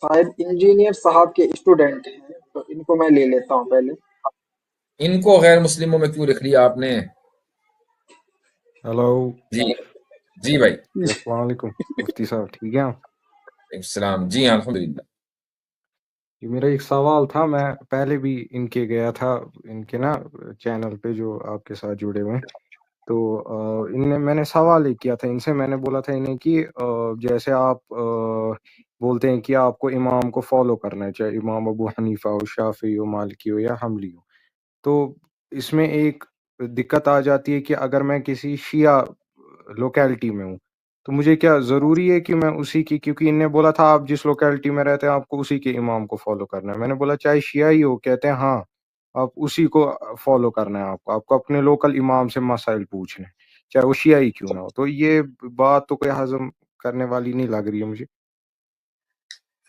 شاید انجینئر صاحب کے اسٹوڈنٹ ہیں، تو ان کو میں لے لیتا ہوں پہلے۔ ان کو غیر مسلموں میں کیوں لکھ لیا آپ نے؟ ہیلو جی جی بھائی، السلام علیکم مفتی صاحب، ٹھیک ہے؟ وعلیکم السلام۔ جی ہاں الحمدللہ۔ یہ میرا ایک سوال تھا، میں پہلے بھی ان کے گیا تھا، ان کے نا چینل پہ جو آپ کے ساتھ جڑے ہوئے ہیں، تو میں نے سوال ایک کیا تھا ان سے، میں نے بولا تھا انہیں کہ جیسے آپ بولتے ہیں کہ آپ کو امام کو فالو کرنا ہے، چاہے امام ابو حنیفہ ہو، شافعی ہو، مالکی ہو یا حنبلی ہو، تو اس میں ایک دقت آ جاتی ہے کہ اگر میں کسی شیعہ لوکیلٹی میں ہوں تو مجھے کیا ضروری ہے کہ میں اسی کی، کیونکہ ان نے بولا تھا آپ جس لوکیلٹی میں رہتے ہیں آپ کو اسی کے امام کو فالو کرنا ہے، میں نے بولا چاہے شیعہ ہی ہو، کہتے ہیں ہاں آپ اسی کو فالو کرنا ہے، آپ کو اپنے لوکل امام سے مسائل پوچھنے ہیں، چاہے وہ شیعہ ہی کیوں نہ ہو۔ تو یہ بات تو کوئی ہضم کرنے والی نہیں لگ رہی ہے مجھے۔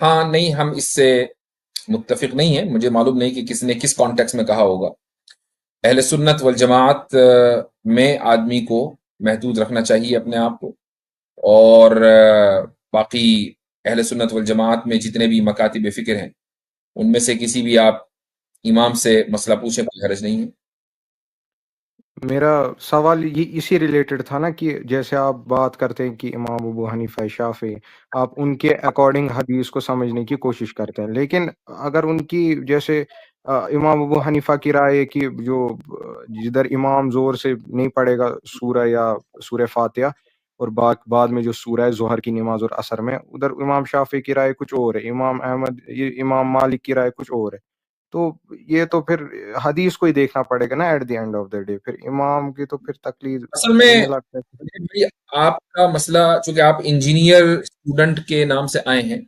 ہاں نہیں، ہم اس سے متفق نہیں ہیں، مجھے معلوم نہیں کہ کس نے کس کانٹیکس میں کہا ہوگا۔ اہل سنت والجماعت میں آدمی کو محدود رکھنا چاہیے اپنے آپ کو، اور باقی اہل سنت والجماعت میں جتنے بھی مکاتب فکر ہیں ان میں سے کسی بھی آپ امام سے مسئلہ پوچھیں، کوئی حرج نہیں ہے۔ میرا سوال یہ اسی ریلیٹڈ تھا نا کہ جیسے آپ بات کرتے ہیں کہ امام ابو حنیفہ شافعی، آپ ان کے اکارڈنگ حدیث کو سمجھنے کی کوشش کرتے ہیں، لیکن اگر ان کی جیسے امام ابو حنیفہ کی رائے ہے کہ جو جدھر امام زور سے نہیں پڑھے گا سورہ یا سورہ فاتحہ، اور بعد میں جو سورہ ہے ظہر کی نماز اور عصر میں، ادھر امام شافعی کی رائے کچھ اور ہے، امام مالک کی رائے کچھ اور ہے، تو یہ تو پھر حدیث کو ہی دیکھنا پڑے گا نا at the end of the day, پھر امام کی تو پھر تقلید اصل میں مجھے لگتا ہے۔ بھائی، آپ کا مسئلہ چونکہ آپ انجینئر اسٹوڈنٹ کے نام سے آئے ہیں،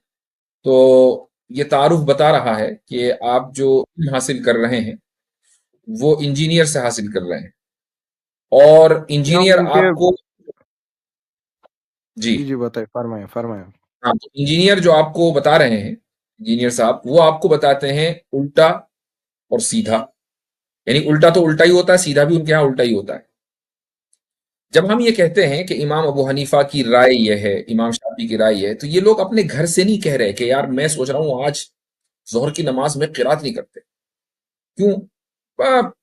تو یہ تعارف بتا رہا ہے کہ آپ جو علم حاصل کر رہے ہیں وہ انجینئر سے حاصل کر رہے ہیں، اور یا انجینئر ان کے، آپ کو جی جی بتائیں، فرمائیں فرمائیں۔ ہاں، تو انجینئر جو آپ کو بتا رہے ہیں، انجینئر صاحب وہ آپ کو بتاتے ہیں الٹا اور سیدھا، یعنی الٹا تو الٹا ہی ہوتا ہے، سیدھا بھی ان کے یہاں الٹا ہی ہوتا ہے۔ جب ہم یہ کہتے ہیں کہ امام ابو حنیفہ کی رائے یہ ہے، امام شافعی کی رائے یہ ہے، تو یہ لوگ اپنے گھر سے نہیں کہہ رہے کہ یار میں سوچ رہا ہوں آج ظہر کی نماز میں قرات نہیں کرتے، کیوں؟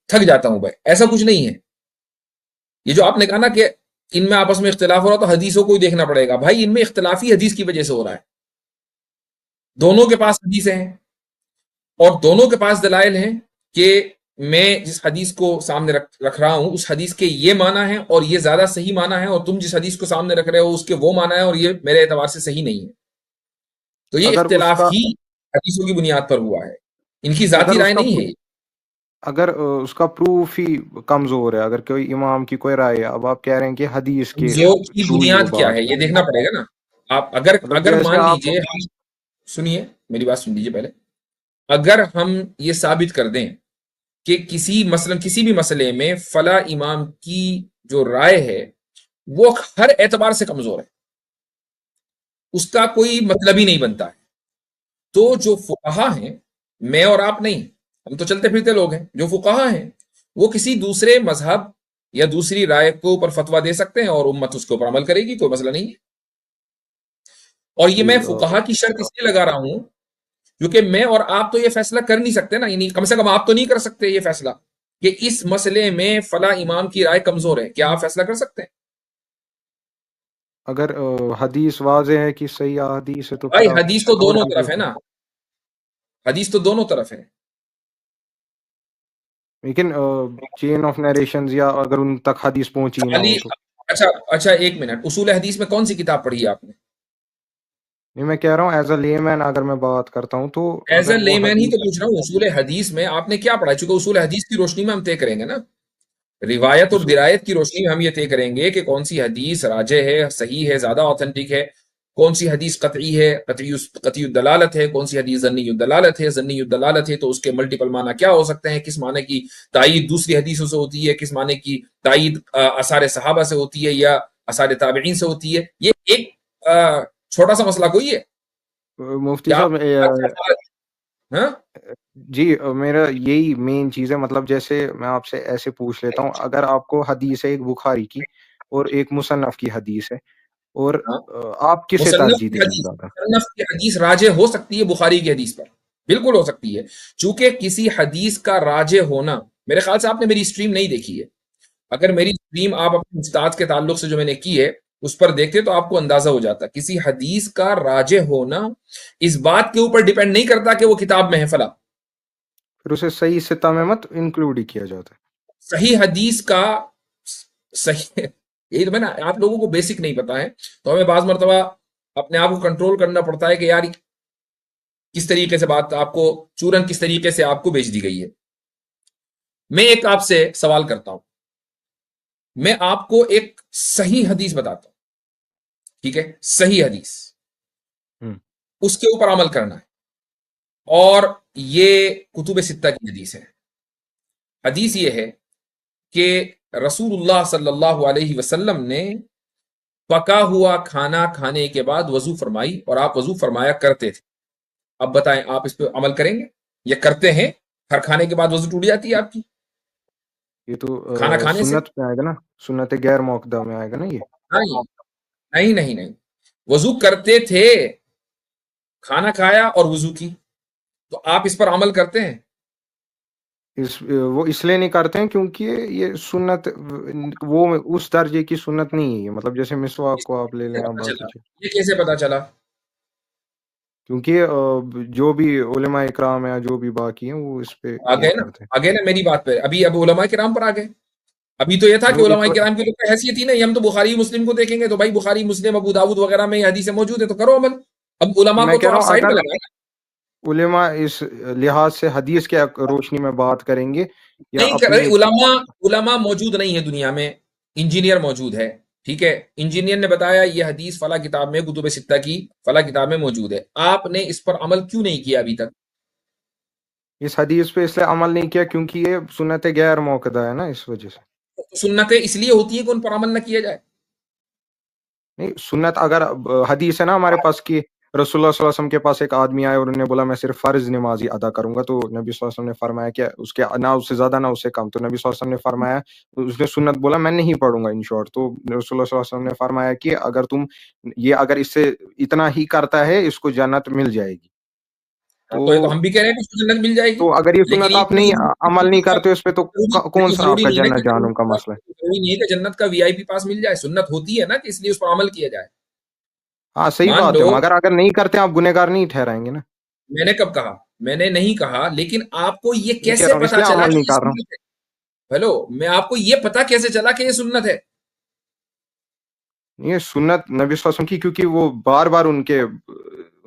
تھک جاتا ہوں بھائی، ایسا کچھ نہیں ہے۔ یہ جو آپ نے کہا نا کہ ان میں آپس میں اختلاف ہو رہا تو حدیثوں کو ہی دیکھنا پڑے گا، بھائی ان میں اختلافی حدیث کی وجہ سے ہو رہا ہے، دونوں کے پاس حدیثیں ہیں اور دونوں کے پاس دلائل ہیں کہ میں جس حدیث کو سامنے رکھ رہا ہوں اس حدیث کے یہ معنی ہے اور یہ زیادہ صحیح معنی ہے، اور تم جس حدیث کو سامنے رکھ رہے ہو اس کے وہ معنی ہے اور یہ میرے اعتبار سے صحیح نہیں ہے۔ تو یہ اگر اس اختلاف کا ہی حدیثوں کی بنیاد پر ہوا ہے، ان کی اگر ذاتی اس رائے کا نہیں ہے۔ اگر اس کا پروف ہی کمزور ہے، اگر کوئی امام کی کوئی رائے ہے، اب آپ کہہ رہے ہیں کہ حدیث کے کمزور کی تھرو ہی وہ بنیاد کیا بات ہے کر، یہ دیکھنا پڑے گا نا۔ آپ اگر مطلب اگر جیسے مان آپ، لیجئے، ہم سنیے میری بات سن لیجئے پہلے، اگر ہم یہ ثابت کر دیں کہ کسی بھی مسئلے میں فلاں امام کی جو رائے ہے وہ ہر اعتبار سے کمزور ہے، اس کا کوئی مطلب ہی نہیں بنتا ہے، تو جو فقہا ہیں، میں اور آپ نہیں، ہم تو چلتے پھرتے لوگ ہیں، جو فقہا ہیں وہ کسی دوسرے مذہب یا دوسری رائے کو اوپر فتویٰ دے سکتے ہیں اور امت اس کے اوپر عمل کرے گی، کوئی مسئلہ نہیں ہے۔ اور یہ جی میں فقہا کی شرط اس لیے لگا رہا ہوں کیونکہ میں اور آپ تو یہ فیصلہ کر نہیں سکتے نا، یعنی کم سے کم آپ تو نہیں کر سکتے یہ فیصلہ کہ اس مسئلے میں فلاں امام کی رائے کمزور ہے، کیا آپ فیصلہ کر سکتے ہیں؟ اگر حدیث واضح ہے کہ صحیح حدیث ہے تو پھر بھائی آپ حدیث تو دونوں اکارڈنگ طرف ہے نا، حدیث تو دونوں طرف ہے۔ لیکن چین آف نیریشنز یا اگر ان تک حدیث پہنچی نہ خالی ہو تو، اچھا اچھا، ایک منٹ، اصول حدیث میں کون سی کتاب پڑھی ہے آپ نے؟ نہیں میں کہہ رہا ہوں ایز اے لے مین اگر میں بات کرتا ہوں تو ایز اے اگر لے وہ مین ہی تو حدیث، پوچھ رہا ہوں، اصول حدیث میں آپ نے کیا پڑھا ہے؟ چونکہ اصول حدیث کی روشنی میں ہم طے کریں گے نا، روایت اور درایت کی روشنی میں ہم یہ طے کریں گے کہ کون سی حدیث راجح ہے، صحیح ہے، زیادہ اوتھینٹک ہے، کون سی حدیث قطعی ہے، قطعی الدلالت ہے، کون سی حدیث ظنی الدلالت ہے، ظنی الدلالت ہے تو اس کے ملٹیپل معنی کیا ہو سکتے ہیں، کس معنی کی تائید دوسری حدیثوں سے ہوتی ہے، کس معنی کی تائید آثار صحابہ سے ہوتی ہے یا آثار تابعین سے ہوتی ہے۔ یہ ایک چھوٹا سا مسئلہ کوئی ہے مفتی کیا صاحب آپ؟ ہاں جی میرا یہی مین چیز ہے، مطلب جیسے میں آپ سے ایسے پوچھ لیتا ہوں، اگر آپ کو حدیث ہے ایک بخاری کی اور ایک مصنف کی حدیث ہے، اور ہاں آپ کسے مصنف ترجیح کی دیں گے حدیث زیادہ؟ مصنف کی حدیث راجح ہو سکتی ہے بخاری کی حدیث پر، بالکل ہو سکتی ہے، چونکہ کسی حدیث کا راجح ہونا، میرے خیال سے آپ نے میری اسٹریم نہیں دیکھی ہے، اگر میری اسٹریم آپ اپنے استاد کے تعلق سے جو میں نے کی ہے اس پر دیکھتے تو آپ کو اندازہ ہو جاتا کسی حدیث کا راجح ہونا اس بات کے اوپر ڈیپینڈ نہیں کرتا کہ وہ کتاب میں ہے فلا، پھر اسے صحیح ستہ میں مت انکلوڈ ہی کیا جاتا ہے؟ صحیح حدیث کا صحیح یہی تو میں نا، آپ لوگوں کو بیسک نہیں پتا ہے تو ہمیں بعض مرتبہ اپنے آپ کو کنٹرول کرنا پڑتا ہے کہ یار کس طریقے سے بات آپ کو چورن کس طریقے سے آپ کو بیچ دی گئی ہے۔ میں ایک آپ سے سوال کرتا ہوں، میں آپ کو ایک صحیح حدیث بتاتا ہوں، ٹھیک ہے، صحیح حدیث، ہم، اس کے اوپر عمل کرنا ہے، اور یہ کتب ستہ کی حدیث ہے۔ حدیث یہ ہے کہ رسول اللہ صلی اللہ علیہ وسلم نے پکا ہوا کھانا کھانے کے بعد وضو فرمائی اور آپ وضو فرمایا کرتے تھے، اب بتائیں آپ اس پہ عمل کریں گے یا کرتے ہیں؟ ہر کھانے کے بعد وضو ٹوٹ جاتی ہے آپ کی یہ تو کھانا کھانے سے؟ سنت میں آئے گا نا، سنت غیر موقدہ میں آئے گا نا یہ۔ نہیں نہیں نہیں نہیں، وضو کرتے تھے، کھانا کھایا اور وضو کی، تو آپ اس پر عمل کرتے ہیں؟ وہ اس لیے نہیں کرتے ہیں کیونکہ یہ سنت وہ اس درجے کی سنت نہیں ہے یہ، مطلب جیسے مسواک کو آپ لے لیں آپ باقی چیز، یہ کیسے پتا چلا؟ کیونکہ جو بھی علماء اکرام ہیں جو بھی باقی ہیں وہ اس پہ آ یہ گئے نا، کرتے ہیں۔ آ گئے نا میری بات پہ، ابھی اب علماء کرام پر آ گئے۔ ابھی تو یہ تھا کہ وہ علماء کرام کی تو حیثیت ہی نہیں، ہم تو بخاری مسلم کو دیکھیں گے تو بھائی بخاری مسلم ابو داؤد وغیرہ میں یہ حدیثیں موجود ہے تو کرو عمل، اب علماء میں کو کہہ تو رہا آپ ہوں سائڈ پہ اگر لگائیں۔ علماء اس لحاظ سے حدیث کے روشنی میں بات کریں گے یا نہیں کر رہے، اپنے علماء موجود نہیں ہے دنیا میں، انجینئر موجود ہے، ٹھیک ہے، انجینئر نے بتایا یہ حدیث فلاں کتاب میں کتب ستہ کی فلاں کتاب میں موجود ہے، آپ نے اس پر عمل کیوں نہیں کیا ابھی تک؟ اس حدیث پہ اس لیے عمل نہیں کیا کیونکہ یہ سنت غیر موقدہ ہے نا، اس وجہ سے۔ سنتیں اس لیے ہوتی ہیں کہ ان پر عمل نہ کیا جائے۔ نہیں سنت اگر حدیث ہے نا ہمارے پاس کہ رسول اللہ صلی اللہ علیہ وسلم کے پاس ایک آدمی آیا اور انہوں نے بولا میں صرف فرض نماز ہی ادا کروں گا، تو نبی صلی اللہ علیہ وسلم نے فرمایا کہ اس کے نہ اس سے زیادہ نہ اس سے کم، تو نبی صلی اللہ علیہ وسلم نے فرمایا، اس نے سنت بولا میں نہیں پڑھوں گا ان شارٹ، تو رسول اللہ صلی اللہ علیہ وسلم نے فرمایا کہ اگر تم یہ اگر اس سے اتنا ہی کرتا ہے اس کو جنت مل جائے گی۔ تو یہ تو ہم بھی کہہ رہے ہیں کہ اس کو جنت مل جائے گی، تو اگر یہ لیکن سنت آپ نہیں عمل نہیں کرتے اس پہ تو کون سا آپ ضروری کا نہیں ہے جنت کہ جہنم کا مسئلہ ہے؟ ضروری نہیں ہے کہ جنت کا وی آئی پی پاس مل جائے، سنت ہوتی ہے نا کہ اس لیے اس پر عمل کیا جائے۔ ہاں صحیح مان بات لو، ہے، مگر اگر نہیں کرتے آپ گنہگار نہیں ٹھہرائیں گے نا۔ میں نے کب کہا؟ میں نے نہیں کہا، لیکن آپ کو یہ نہیں کہہ کیسے رہا ہوں اس پتا لیے چلا عمل کہ نہیں یہ کر رہا ہوں۔ سنت ہے؟ ہیلو، میں آپ کو یہ پتا کیسے چلا کہ یہ سنت ہے؟ یہ سنت نبی صلی اللہ علیہ وسلم کی، کیونکہ وہ بار بار ان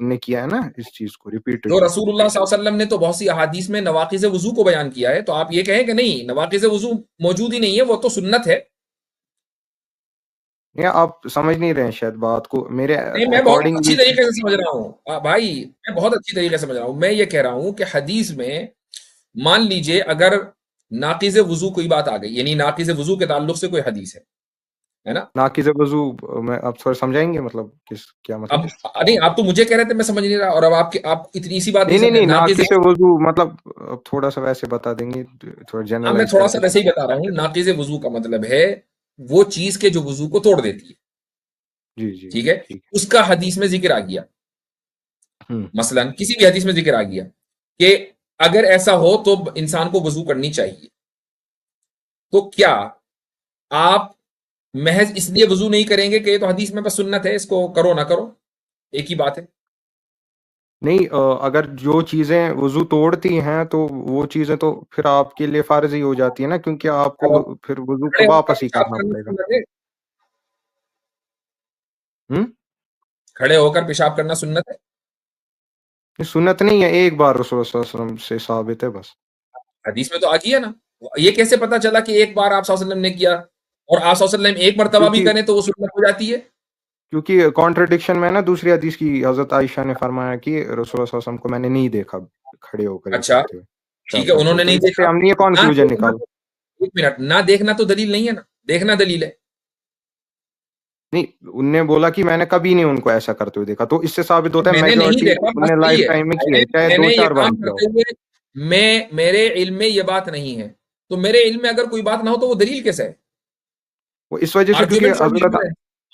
نے کیا ہے نا اس چیز کو جو ریپیٹڈلی۔ رسول اللہ صلی اللہ علیہ وسلم نے تو بہت سی احادیث میں نواقض وضو کو بیان کیا ہے، تو آپ یہ کہیں کہ نہیں نواقض وضو موجود ہی نہیں ہے، وہ تو سنت ہے؟ یہ آپ سمجھ نہیں رہے ہیں شاید بات کو میرے نہیں، میں بہت اکارڈنگ اچھی یہ چیز۔ طریقے سے سمجھ رہا ہوں بھائی، میں بہت اچھی طریقے سے سمجھ رہا ہوں، میں یہ کہہ رہا ہوں کہ حدیث میں مان لیجئے اگر ناقض وضو کوئی بات آ گئی، یعنی ناقض وضو کے تعلق سے کوئی حدیث ہے نا؟ ناقض وضو میں آپ تھوڑا سمجھائیں گے مطلب کیا اب مطلب؟ نہیں، آپ تو مجھے کہہ رہے تھے میں سمجھ نہیں رہا، اور اب آپ اتنی سی بات نہیں نہیں سمجھ نہیں ناقض۔ ناقص وضو مطلب اب تھوڑا سا ویسے بتا دیں گے، تھوڑا اب میں جنرلائز تھوڑا کر سا کے۔ ویسے ہی بتا رہا ہوں، ناقض وضو کا مطلب ہے وہ چیز کے جو وضو کو توڑ دیتی ہے، جی جی ٹھیک ہے، ٹھیک اس کا حدیث میں ذکر آ گیا، ہے۔ مثلا کسی بھی حدیث میں ذکر آ گیا کہ اگر ایسا ہو تو انسان کو وضو کرنی چاہیے، تو کیا آپ محض اس لیے وضو نہیں کریں گے کہ یہ تو حدیث میں بس سنت ہے اس کو کرو نہ کرو، ایک ہی بات ہے؟ نہیں اگر جو چیزیں وضو توڑتی ہیں تو وہ چیزیں تو پھر آپ کے لیے فرض ہی ہو جاتی ہے نا، کیونکہ آپ کو پھر وضو کھڑے کو ہو کر واپس ہی پیشاب کرنا کرنا پڑے گا۔ سنت ہے؟ ہوں، کھڑے ہو کر پیشاب کرنا سنت ہے؟ یہ سنت نہیں ہے، ایک بار رسول اللہ صلی اللہ علیہ وسلم سے ثابت ہے بس۔ حدیث میں تو آ گیا نا، یہ کیسے پتا چلا کہ ایک بار آپ صلی اللہ علیہ وسلم نے کیا اور آپ صلی اللہ علیہ وسلم ایک مرتبہ بھی کریں تو وہ سنت ہو جاتی ہے؟ کیونکہ کانٹرڈکشن میں نا دوسری حدیث کی حضرت عائشہ نے فرمایا کہ رسول اللہ صلی اللہ علیہ وسلم کو میں نے نہیں دیکھا کھڑے ہو کر یہ اچھا کرتے ہوئے ٹھیک پیشاب ہے، کرتے انہوں ہوئے، نے تو نہیں اس سے دیکھا، ہم نے یہ نہ کنکلوژن دیکھنا نکالا۔ ایک منٹ، نہ دیکھنا تو دلیل نہیں ہے نا، دیکھنا دلیل ہے۔ نہیں ان نے بولا کہ میں نے کبھی نہیں ان کو ایسا کرتے ہوئے دیکھا، تو اس سے ثابت ہوتا ہے میں نے نہیں میجورٹی دیکھا، ان بات نے صحیح لائف ہے، ٹائم میں کیا ہے، چاہے میں دو نے یہ چار بار کام کیا ہو۔ کرتے ہوئے میرے علم میں یہ بات نہیں ہے، تو میرے علم میں اگر کوئی بات نہ ہو تو وہ دلیل کیسے ہے؟ وہ اس وجہ سے کیونکہ آرگیومنٹ حضرت موجود ہے۔